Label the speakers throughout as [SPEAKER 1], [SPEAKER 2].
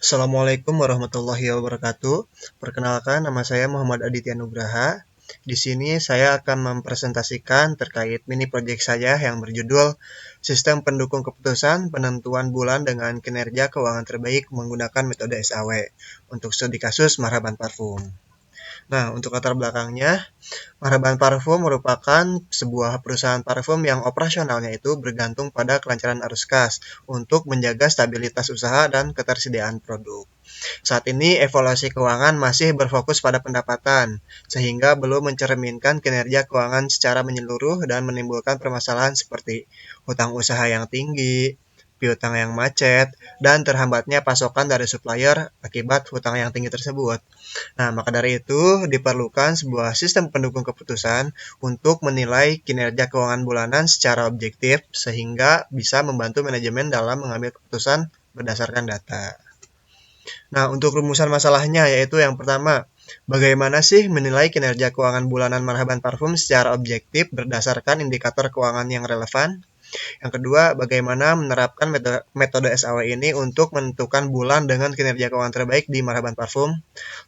[SPEAKER 1] Assalamualaikum warahmatullahi wabarakatuh. Perkenalkan, nama saya Muhammad Aditya Nugraha. Di sini saya akan mempresentasikan terkait mini project saya yang berjudul Sistem Pendukung Keputusan Penentuan Bulan dengan Kinerja Keuangan Terbaik Menggunakan Metode SAW untuk studi kasus Marhaban Parfum. Nah, untuk latar belakangnya, Marhaban Parfum merupakan sebuah perusahaan parfum yang operasionalnya itu bergantung pada kelancaran arus kas untuk menjaga stabilitas usaha dan ketersediaan produk. Saat ini evaluasi keuangan masih berfokus pada pendapatan, sehingga belum mencerminkan kinerja keuangan secara menyeluruh dan menimbulkan permasalahan seperti hutang usaha yang tinggi, piutang yang macet, dan terhambatnya pasokan dari supplier akibat hutang yang tinggi tersebut. Nah, maka dari itu diperlukan sebuah sistem pendukung keputusan untuk menilai kinerja keuangan bulanan secara objektif sehingga bisa membantu manajemen dalam mengambil keputusan berdasarkan data. Nah, untuk rumusan masalahnya yaitu yang pertama, bagaimana sih menilai kinerja keuangan bulanan Marhaban Parfum secara objektif berdasarkan indikator keuangan yang relevan? Yang kedua, bagaimana menerapkan metode SAW ini untuk menentukan bulan dengan kinerja keuangan terbaik di Marhaban Parfum?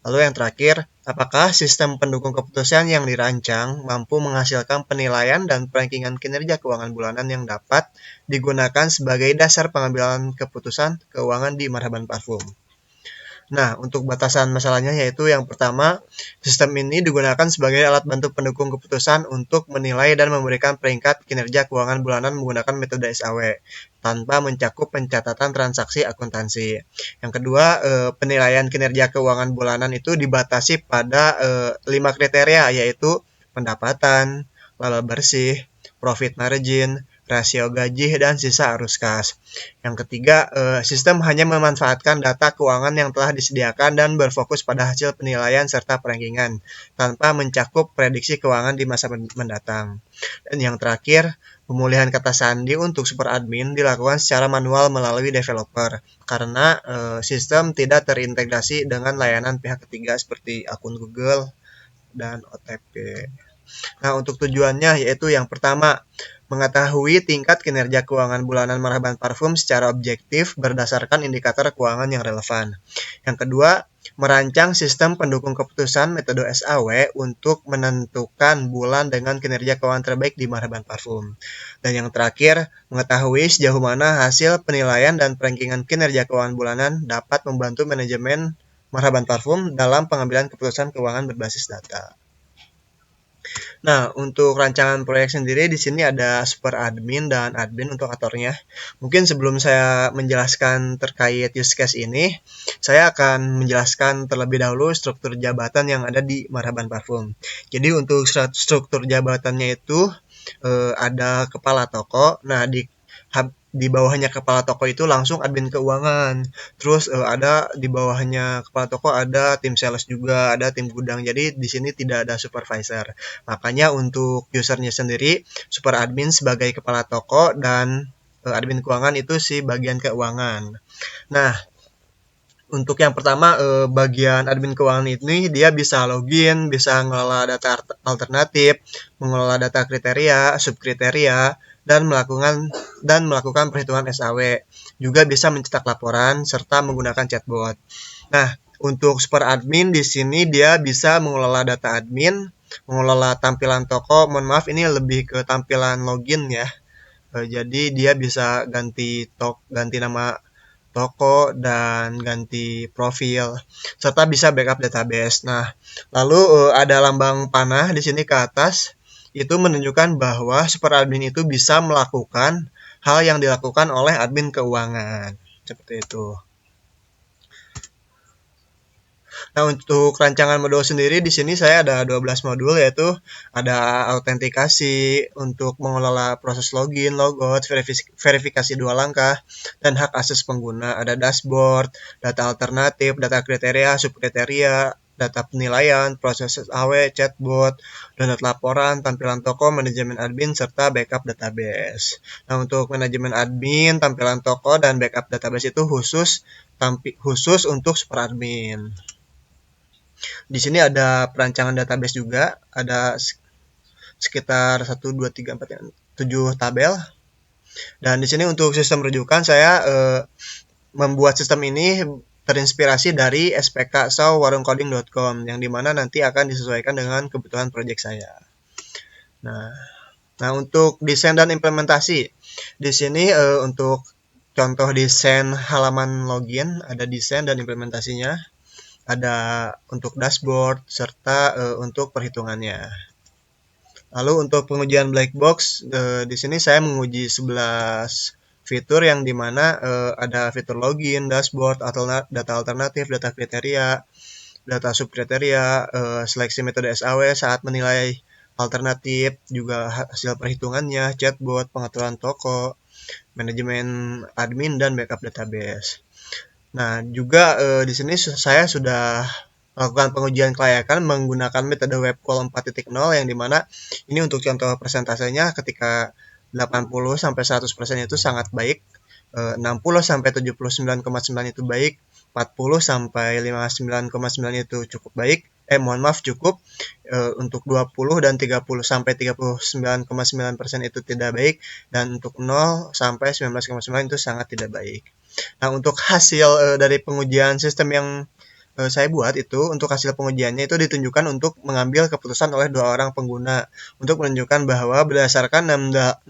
[SPEAKER 1] Lalu yang terakhir, apakah sistem pendukung keputusan yang dirancang mampu menghasilkan penilaian dan rankingan kinerja keuangan bulanan yang dapat digunakan sebagai dasar pengambilan keputusan keuangan di Marhaban Parfum? Nah, untuk batasan masalahnya yaitu yang pertama, sistem ini digunakan sebagai alat bantu pendukung keputusan untuk menilai dan memberikan peringkat kinerja keuangan bulanan menggunakan metode SAW tanpa mencakup pencatatan transaksi akuntansi. Yang kedua, penilaian kinerja keuangan bulanan itu dibatasi pada 5 kriteria yaitu pendapatan, laba bersih, profit margin, rasio gaji, dan sisa arus kas. Yang ketiga, sistem hanya memanfaatkan data keuangan yang telah disediakan dan berfokus pada hasil penilaian serta perankingan, tanpa mencakup prediksi keuangan di masa mendatang. Dan yang terakhir, pemulihan kata sandi untuk super admin dilakukan secara manual melalui developer, karena sistem tidak terintegrasi dengan layanan pihak ketiga seperti akun Google dan OTP. Nah, untuk tujuannya yaitu yang pertama, mengetahui tingkat kinerja keuangan bulanan Marhaban Parfum secara objektif berdasarkan indikator keuangan yang relevan. Yang kedua, merancang sistem pendukung keputusan metode SAW untuk menentukan bulan dengan kinerja keuangan terbaik di Marhaban Parfum. Dan yang terakhir, mengetahui sejauh mana hasil penilaian dan perankingan kinerja keuangan bulanan dapat membantu manajemen Marhaban Parfum dalam pengambilan keputusan keuangan berbasis data. Nah, untuk rancangan proyek sendiri di sini ada super admin dan admin untuk aktornya. Mungkin sebelum saya menjelaskan terkait use case ini, saya akan menjelaskan terlebih dahulu struktur jabatan yang ada di Marhaban Parfum. Jadi untuk struktur jabatannya itu ada kepala toko. Nah, di bawahnya kepala toko itu langsung admin keuangan. Terus ada di bawahnya kepala toko ada tim sales juga, ada tim gudang. Jadi di sini tidak ada supervisor. Makanya untuk usernya sendiri super admin sebagai kepala toko dan admin keuangan itu si bagian keuangan. Nah, untuk yang pertama bagian admin keuangan ini dia bisa login, bisa mengelola data alternatif, mengelola data kriteria, subkriteria, dan melakukan perhitungan SAW. Juga bisa mencetak laporan serta menggunakan chatbot. Nah, untuk super admin di sini dia bisa mengelola data admin, mengelola tampilan toko. Mohon maaf ini lebih ke tampilan login ya. Jadi dia bisa ganti nama toko dan ganti profil serta bisa backup database. Nah, lalu ada lambang panah di sini ke atas itu menunjukkan bahwa super admin itu bisa melakukan hal yang dilakukan oleh admin keuangan. Seperti itu. Nah, untuk rancangan modul sendiri di sini saya ada 12 modul yaitu ada autentikasi untuk mengelola proses login, logout, verifikasi 2 langkah, dan hak akses pengguna. Ada dashboard, data alternatif, data kriteria, subkriteria, data penilaian, proses AW, chatbot, download laporan, tampilan toko, manajemen admin, serta backup database. Nah, untuk manajemen admin, tampilan toko, dan backup database itu khusus untuk super admin. Di sini ada perancangan database juga, ada sekitar 1, 2, 3, 4, 7 tabel. Dan di sini untuk sistem rujukan saya membuat sistem ini terinspirasi dari SPK atau warungcoding.com yang dimana nanti akan disesuaikan dengan kebutuhan proyek saya. Nah, untuk desain dan implementasi di sini untuk contoh desain halaman login ada desain dan implementasinya, ada untuk dashboard serta untuk perhitungannya. Lalu untuk pengujian black box di sini saya menguji 11 fitur yang dimana ada fitur login, dashboard, data alternatif, data kriteria, data subkriteria, seleksi metode SAW saat menilai alternatif, juga hasil perhitungannya, chatbot, pengaturan toko, manajemen admin, dan backup database. Nah, juga di sini saya sudah melakukan pengujian kelayakan menggunakan metode WebQual 4.0 yang dimana ini untuk contoh persentasenya ketika 80-100% itu sangat baik, 60-79,9 itu baik, 40-59,9 itu cukup baik, cukup, untuk 20 dan 30-39,9% itu tidak baik, dan untuk 0-19,9 itu sangat tidak baik. Nah, untuk hasil dari pengujian sistem yang saya buat itu, untuk hasil pengujiannya itu ditunjukkan untuk mengambil keputusan oleh 2 orang pengguna untuk menunjukkan bahwa berdasarkan 16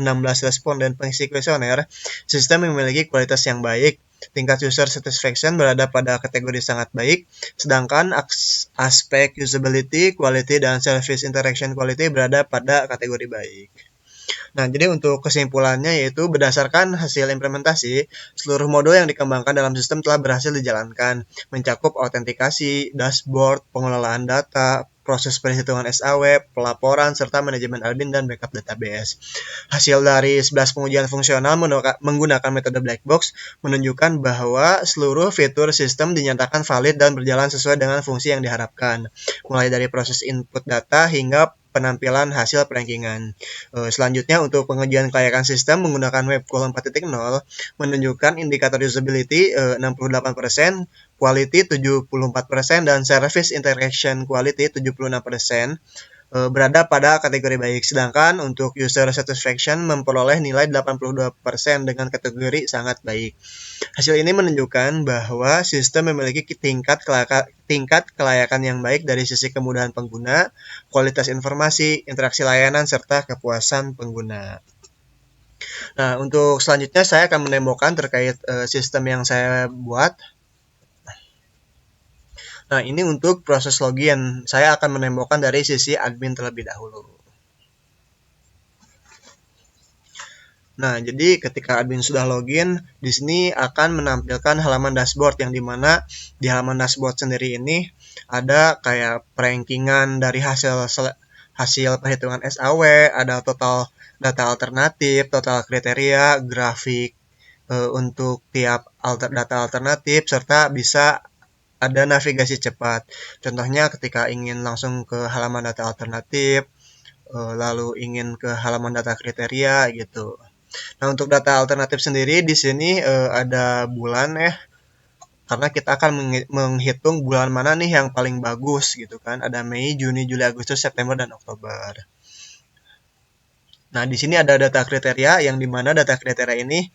[SPEAKER 1] responden pengisi kuesioner, sistem memiliki kualitas yang baik. Tingkat user satisfaction berada pada kategori sangat baik, sedangkan aspek usability, quality, dan service interaction quality berada pada kategori baik. Nah, jadi untuk kesimpulannya yaitu berdasarkan hasil implementasi, seluruh modul yang dikembangkan dalam sistem telah berhasil dijalankan, mencakup autentikasi, dashboard, pengelolaan data, proses perhitungan SAW, pelaporan, serta manajemen admin dan backup database. Hasil dari 11 pengujian fungsional menggunakan metode black box menunjukkan bahwa seluruh fitur sistem dinyatakan valid dan berjalan sesuai dengan fungsi yang diharapkan, mulai dari proses input data hingga penampilan hasil perankingan. Selanjutnya untuk pengujian kelayakan sistem menggunakan WebQual 4.0 menunjukkan indikator usability 68%, quality 74%, dan service interaction quality 76%. Berada pada kategori baik, sedangkan untuk user satisfaction memperoleh nilai 82% dengan kategori sangat baik. Hasil ini menunjukkan bahwa sistem memiliki tingkat kelayakan yang baik dari sisi kemudahan pengguna, kualitas informasi, interaksi layanan, serta kepuasan pengguna. Nah, untuk selanjutnya saya akan mendemokan terkait sistem yang saya buat. Nah, ini untuk proses login. Saya akan menembokkan dari sisi admin terlebih dahulu. Nah, jadi ketika admin sudah login, di sini akan menampilkan halaman dashboard yang dimana di halaman dashboard sendiri ini ada kayak perankingan dari hasil perhitungan SAW, ada total data alternatif, total kriteria, grafik untuk tiap data alternatif, serta bisa ada navigasi cepat. Contohnya ketika ingin langsung ke halaman data alternatif, lalu ingin ke halaman data kriteria gitu. Nah, untuk data alternatif sendiri di sini ada bulan ya. Karena kita akan menghitung bulan mana nih yang paling bagus gitu kan. Ada Mei, Juni, Juli, Agustus, September, dan Oktober. Nah, di sini ada data kriteria yang dimana data kriteria ini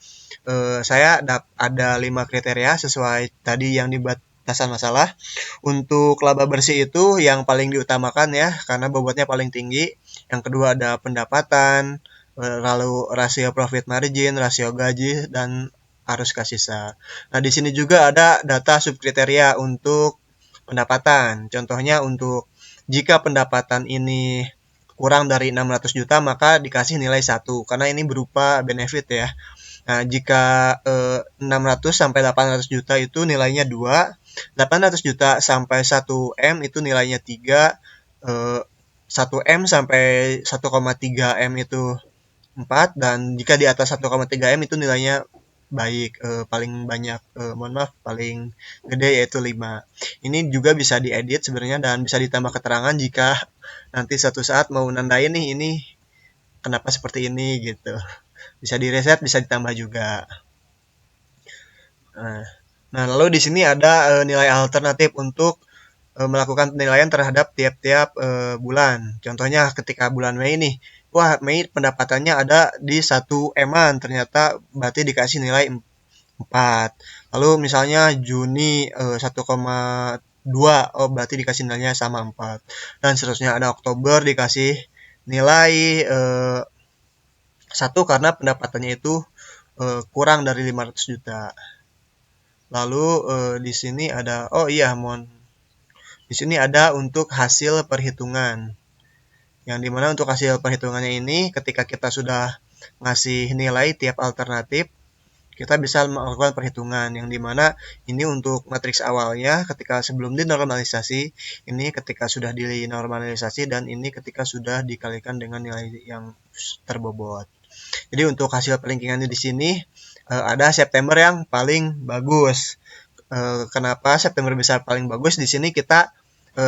[SPEAKER 1] saya ada 5 kriteria sesuai tadi yang batasan masalah. Untuk laba bersih itu yang paling diutamakan ya, karena bobotnya paling tinggi. Yang kedua ada pendapatan, lalu rasio profit margin, rasio gaji, dan arus kas sisa. Nah, di sini juga ada data subkriteria untuk pendapatan. Contohnya untuk jika pendapatan ini kurang dari 600 juta maka dikasih nilai 1 karena ini berupa benefit ya. Nah, jika 600 sampai 800 juta itu nilainya 2, 800 juta sampai 1 M itu nilainya 3, 1 M sampai 1,3 M itu 4, dan jika di atas 1,3 M itu nilainya baik, paling banyak, paling gede yaitu 5. Ini juga bisa diedit sebenarnya dan bisa ditambah keterangan jika nanti suatu saat mau nandain nih ini kenapa seperti ini gitu. Bisa direset, bisa ditambah juga. Nah, lalu di sini ada nilai alternatif untuk melakukan penilaian terhadap tiap-tiap bulan. Contohnya ketika bulan Mei nih, wah Mei pendapatannya ada di 1 M-an, ternyata berarti dikasih nilai 4. Lalu misalnya Juni 1,2, oh berarti dikasih nilainya sama 4. Dan seterusnya ada Oktober dikasih nilai 1 karena pendapatannya itu kurang dari 500 juta. Lalu di sini ada, oh iya, di sini ada untuk hasil perhitungan. Yang dimana untuk hasil perhitungannya ini ketika kita sudah ngasih nilai tiap alternatif, kita bisa melakukan perhitungan yang dimana ini untuk matriks awalnya ketika sebelum dinormalisasi, ini ketika sudah dinormalisasi, dan ini ketika sudah dikalikan dengan nilai yang terbobot. Jadi untuk hasil peringkingannya di sini ada September yang paling bagus. Kenapa September bisa paling bagus? Di sini kita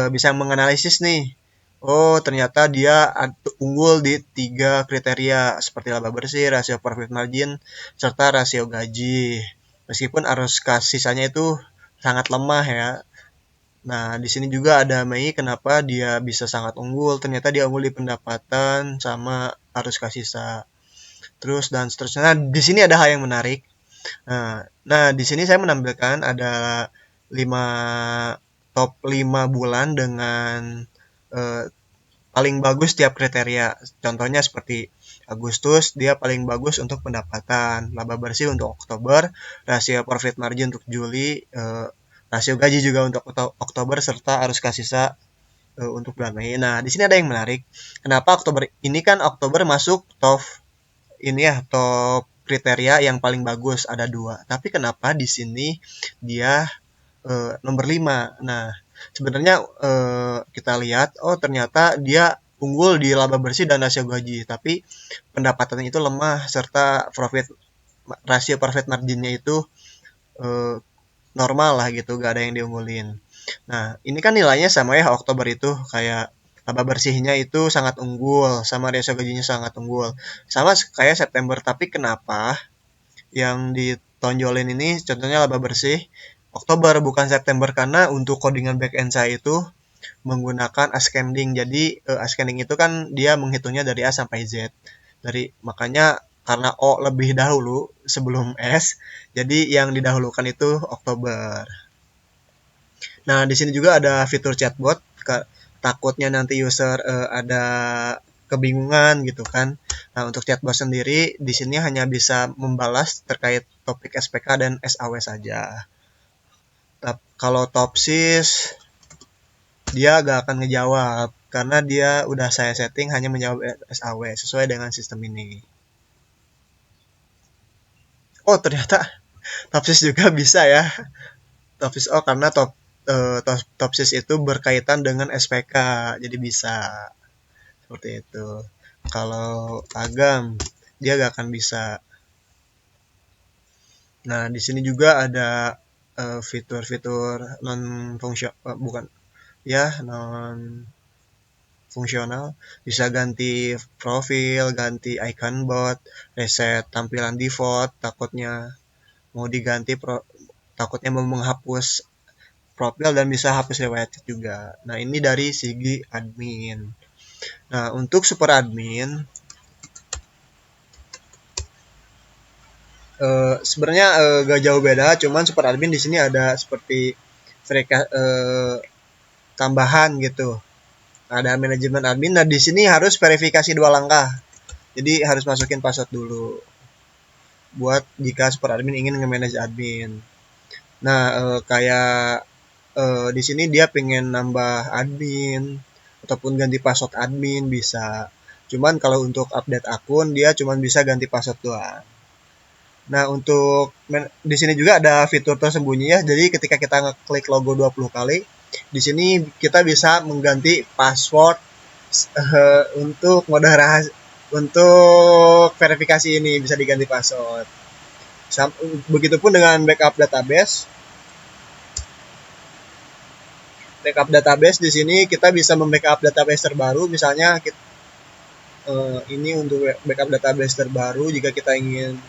[SPEAKER 1] bisa menganalisis nih. Oh, ternyata dia unggul di 3 kriteria seperti laba bersih, rasio profit margin, serta rasio gaji. Meskipun arus kas sisanya itu sangat lemah ya. Nah, di sini juga ada Mei kenapa dia bisa sangat unggul. Ternyata dia unggul di pendapatan sama arus kas sisa. Terus dan seterusnya. Nah, di sini ada hal yang menarik. Nah, di sini saya menampilkan ada 5 top 5 bulan dengan eh, paling bagus tiap kriteria. Contohnya seperti Agustus dia paling bagus untuk pendapatan, laba bersih untuk Oktober, rasio profit margin untuk Juli, rasio gaji juga untuk Oktober, serta arus kas sisa untuk bulan Mei. Nah, di sini ada yang menarik. Kenapa Oktober ini kan Oktober masuk top ini ya, top kriteria yang paling bagus ada 2. Tapi kenapa di sini dia nomor 5? Nah, sebenarnya kita lihat, oh ternyata dia unggul di laba bersih dan rasio gaji, tapi pendapatannya itu lemah serta rasio profit marginnya itu eh, normal lah gitu, gak ada yang diunggulin. Nah, ini kan nilainya sama ya, Oktober itu kayak laba bersihnya itu sangat unggul, sama rasio gajinya sangat unggul. Sama kayak September, tapi kenapa yang ditonjolin ini contohnya laba bersih Oktober bukan September? Karena untuk codingan backend saya itu menggunakan ascending. Jadi ascending itu kan dia menghitungnya dari A sampai Z. Makanya karena O lebih dahulu sebelum S, jadi yang didahulukan itu Oktober. Nah, di sini juga ada fitur chatbot. Takutnya nanti user ada kebingungan gitu kan. Nah, untuk chatbot sendiri di sini hanya bisa membalas terkait topik SPK dan SAW saja. Kalau Topsis dia gak akan ngejawab karena dia udah saya setting hanya menjawab SAW sesuai dengan sistem ini. Oh, ternyata Topsis juga bisa ya. Topsis karena Topsis itu berkaitan dengan SPK, jadi bisa seperti itu. Kalau Agam dia gak akan bisa. Nah, di sini juga ada fitur-fitur non fungsional, bukan ya, non fungsional. Bisa ganti profil, ganti icon bot, reset tampilan default, mau diganti takutnya mau menghapus profil dan bisa hapus riwayat juga. Nah, ini dari segi admin. Nah, untuk super admin sebenarnya gak jauh beda, cuman super admin di sini ada seperti mereka tambahan gitu. Ada manajemen admin. Nah, di sini harus verifikasi 2 langkah. Jadi harus masukin password dulu buat jika super admin ingin nge-manage admin. Nah, kayak di sini dia pengen nambah admin ataupun ganti password admin bisa. Cuman kalau untuk update akun dia cuman bisa ganti password doang. Nah, untuk di sini juga ada fitur tersembunyi ya. Jadi ketika kita ngeklik logo 20 kali, di sini kita bisa mengganti password untuk mode rahasia, untuk verifikasi ini bisa diganti password. Begitupun dengan backup database. Backup database di sini kita bisa membackup database terbaru, misalnya ini untuk backup database terbaru jika kita ingin.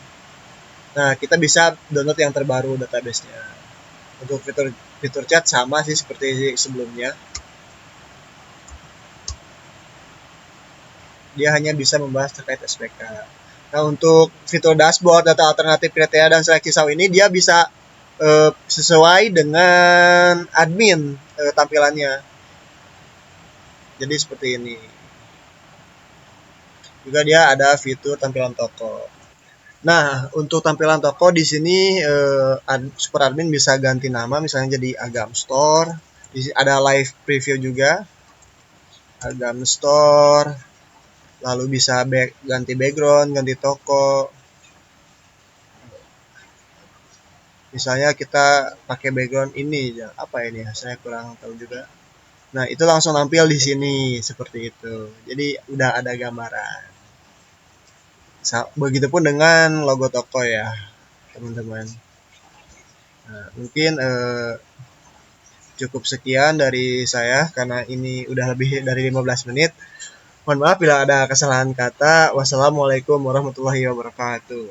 [SPEAKER 1] Nah, kita bisa download yang terbaru database-nya. Untuk fitur chat sama sih seperti sebelumnya. Dia hanya bisa membahas terkait SPK. Nah, untuk fitur dashboard, data alternatif kriteria dan seleksi SAW ini dia bisa sesuai dengan admin tampilannya. Jadi seperti ini. Juga dia ada fitur tampilan toko. Nah, untuk tampilan toko di sini super admin bisa ganti nama, misalnya jadi Agam Store. Ada live preview juga, Agam Store. Lalu bisa ganti background, ganti toko. Misalnya kita pakai background ini, apa ini? Saya kurang tahu juga. Nah, itu langsung tampil di sini seperti itu. Jadi udah ada gambaran. Begitupun dengan logo toko ya, teman-teman. Nah, mungkin cukup sekian dari saya karena ini udah lebih dari 15 menit. Mohon maaf bila ada kesalahan kata. Wassalamualaikum warahmatullahi wabarakatuh.